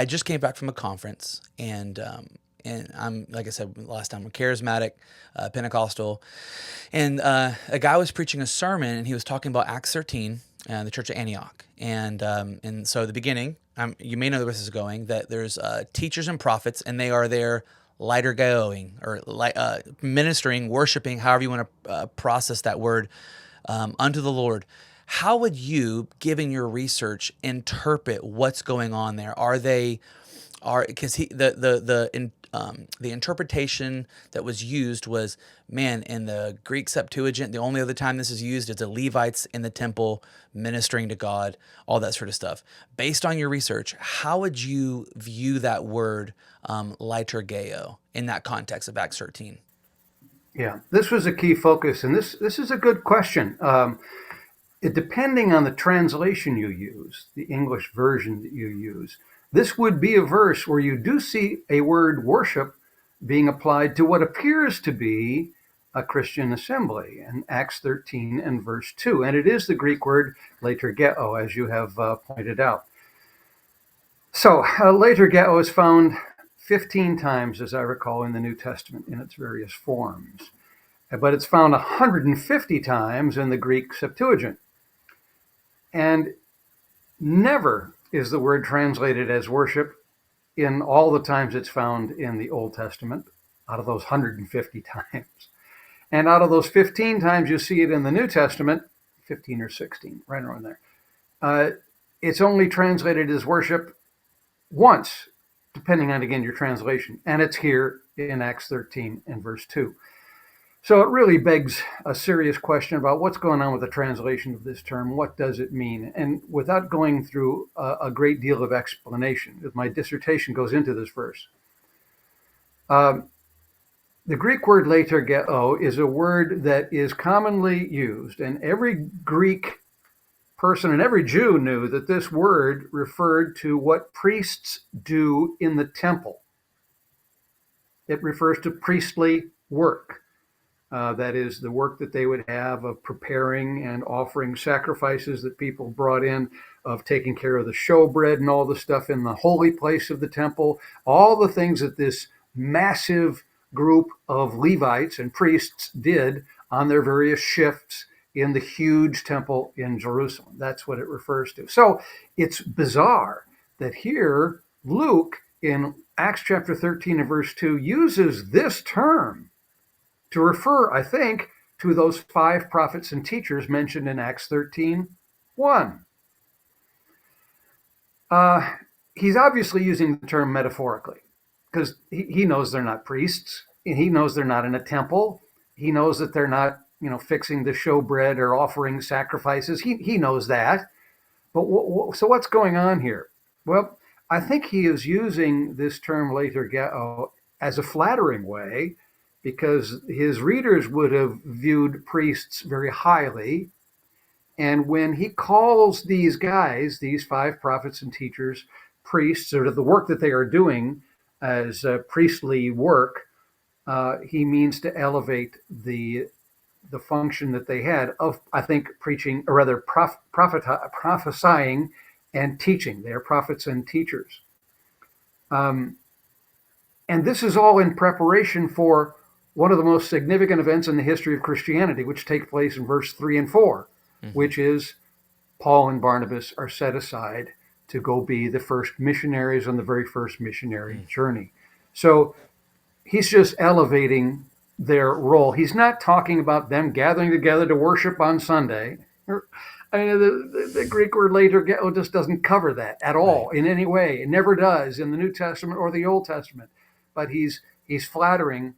I just came back from a conference, and I'm, like I said last time, I'm charismatic, Pentecostal, and a guy was preaching a sermon, and he was talking about Acts 13, the church of Antioch, and so the beginning, you may know where this is going, that there's teachers and prophets, and they are there liturgeoing, or ministering, worshiping, however you want to process that word, unto the Lord. How would you, given your research, interpret what's going on there? Are they are because he the interpretation that was used was, man, in the Greek Septuagint, the only other time this is used is the Levites in the temple ministering to God, all that sort of stuff. Based on your research, how would you view that word, liturgeó, in that context of Acts 13? Yeah, this was a key focus, and this is a good question. Depending on the translation you use, the English version that you use, this would be a verse where you do see a word worship being applied to what appears to be a Christian assembly in Acts 13 and verse 2. And it is the Greek word leitourgeó, as you have pointed out. So, leitourgeó is found 15 times, as I recall, in the New Testament in its various forms. But it's found 150 times in the Greek Septuagint. And never is the word translated as worship in all the times it's found in the Old Testament, out of those 150 times. And out of those 15 times you see it in the New Testament, 15 or 16, right around there, it's only translated as worship once, depending on, again, your translation. And it's here in Acts 13 and verse 2. So it really begs a serious question about what's going on with the translation of this term. What does it mean? And without going through a great deal of explanation, my dissertation goes into this verse. The Greek word leitourgeó is a word that is commonly used, and every Greek person and every Jew knew that this word referred to what priests do in the temple. It refers to priestly work. That is the work that they would have of preparing and offering sacrifices that people brought in, of taking care of the showbread and all the stuff in the holy place of the temple, all the things that this massive group of Levites and priests did on their various shifts in the huge temple in Jerusalem. That's what it refers to. So it's bizarre that here Luke in Acts chapter 13 and verse 2 uses this term to refer, I think, to those 5 prophets and teachers mentioned in Acts 13:1. He's obviously using the term metaphorically, because he knows they're not priests. He knows they're not in a temple. He knows that they're not, fixing the showbread or offering sacrifices. He knows that. But so what's going on here? Well, I think he is using this term leitourgeó as a flattering way, because his readers would have viewed priests very highly. And when he calls these guys, these 5 prophets and teachers, priests, or the work that they are doing as priestly work, he means to elevate the function that they had of, I think, preaching, or rather prophesying and teaching. They are prophets and teachers. And this is all in preparation for one of the most significant events in the history of Christianity, which take place in verse 3 and 4, which is Paul and Barnabas are set aside to go be the first missionaries on the very first missionary journey. So he's just elevating their role. He's not talking about them gathering together to worship on Sunday. I mean, the Greek word leitourgeó just doesn't cover that at all in any way. It never does in the New Testament or the Old Testament. But he's flattering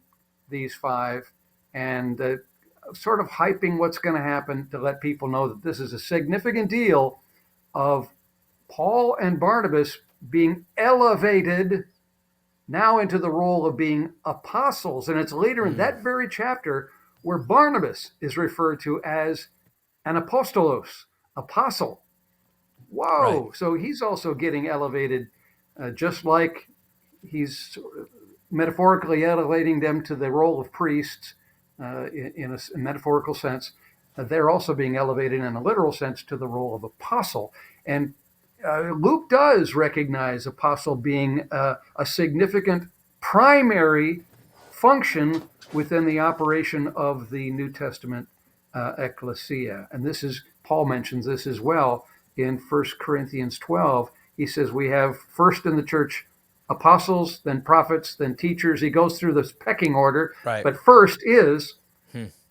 these 5 and sort of hyping what's going to happen to let people know that this is a significant deal of Paul and Barnabas being elevated now into the role of being apostles. And it's later in that very chapter where Barnabas is referred to as an apostolos, apostle. Whoa! Right. So he's also getting elevated, just like he's metaphorically elevating them to the role of priests in a metaphorical sense. They're also being elevated in a literal sense to the role of apostle. And Luke does recognize apostle being a significant primary function within the operation of the New Testament ecclesia. And this is, Paul mentions this as well in 1 Corinthians 12. He says we have first in the church apostles, then prophets, then teachers. He goes through this pecking order, Right. but first is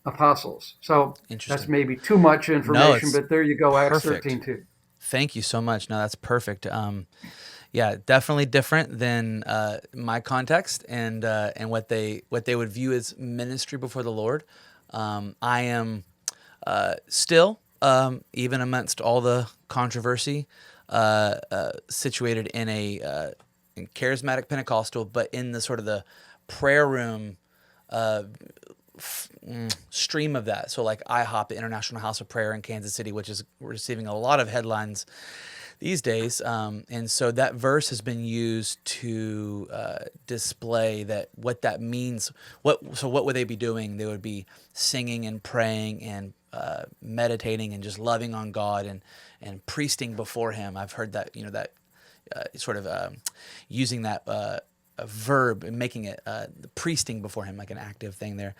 apostles. So that's Interesting. maybe too much No, information, it's but there you go, Acts perfect. 13:2. Thank you so much. No, that's perfect. Yeah, definitely different than my context and what they would view as ministry before the Lord. I am still, even amidst all the controversy, situated in a in charismatic Pentecostal, but in the sort of the prayer room stream of that. So like IHOP, the International House of Prayer in Kansas City, which is receiving a lot of headlines these days. And so that verse has been used to display that what that means. What would they be doing? They would be singing and praying and meditating and just loving on God and priesting before Him. I've heard that that sort of using that. A verb and making it the priesting before Him, like an active thing there.